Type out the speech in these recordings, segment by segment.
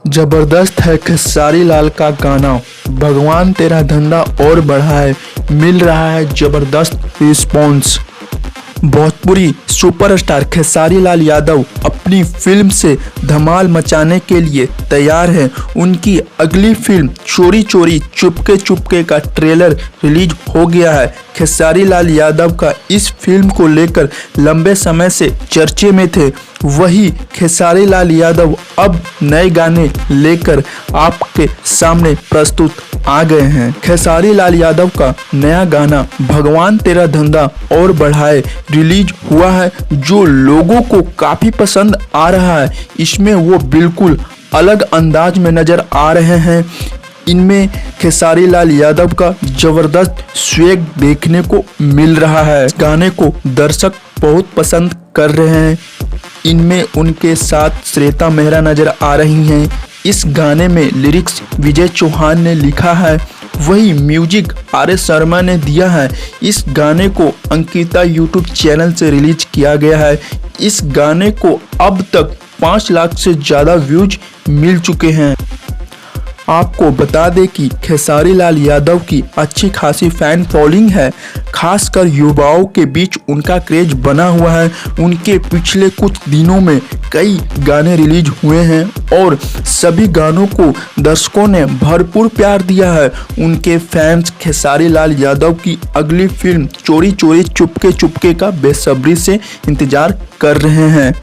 जबरदस्त है खेसारी लाल का गाना। भगवान तेरा धंधा और बढ़ाए, मिल रहा है जबरदस्त रिस्पॉन्स। भोजपुरी सुपरस्टार खेसारी लाल यादव अपनी फिल्म से धमाल मचाने के लिए तैयार हैं। उनकी अगली फिल्म चोरी चोरी चुपके चुपके का ट्रेलर रिलीज हो गया है। खेसारी लाल यादव का इस फिल्म को लेकर लंबे समय से चर्चे में थे। वही खेसारी लाल यादव अब नए गाने लेकर आपके सामने प्रस्तुत आ गए हैं। खेसारी लाल यादव का नया गाना भगवान तेरा धंधा और बढ़ाए रिलीज हुआ है, जो लोगों को काफी पसंद आ रहा है। इसमें वो बिल्कुल अलग अंदाज में नजर आ रहे हैं। इनमें खेसारी लाल यादव का जबरदस्त स्वैग देखने को मिल रहा है। इस गाने को दर्शक बहुत पसंद कर रहे हैं। इनमें उनके साथ श्वेता मेहरा नजर आ रही हैं। इस गाने में लिरिक्स विजय चौहान ने लिखा है, वही म्यूजिक आर.एस. शर्मा ने दिया है। इस गाने को अंकिता यूट्यूब चैनल से रिलीज किया गया है। इस गाने को अब तक 5 लाख से ज़्यादा व्यूज मिल चुके हैं। आपको बता दें कि खेसारी लाल यादव की अच्छी खासी फैन फॉलोइंग है। खासकर युवाओं के बीच उनका क्रेज बना हुआ है। उनके पिछले कुछ दिनों में कई गाने रिलीज हुए हैं और सभी गानों को दर्शकों ने भरपूर प्यार दिया है। उनके फैंस खेसारी लाल यादव की अगली फिल्म चोरी चोरी चुपके चुपके का बेसब्री से इंतजार कर रहे हैं।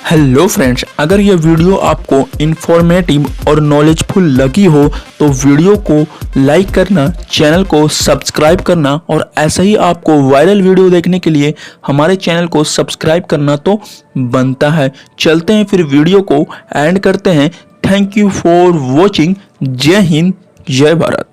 हेलो फ्रेंड्स, अगर यह वीडियो आपको इन्फॉर्मेटिव और नॉलेजफुल लगी हो तो वीडियो को लाइक करना, चैनल को सब्सक्राइब करना और ऐसे ही आपको वायरल वीडियो देखने के लिए हमारे चैनल को सब्सक्राइब करना तो बनता है। चलते हैं फिर वीडियो को एंड करते हैं। Thank you for watching. जय हिंद, जय भारत।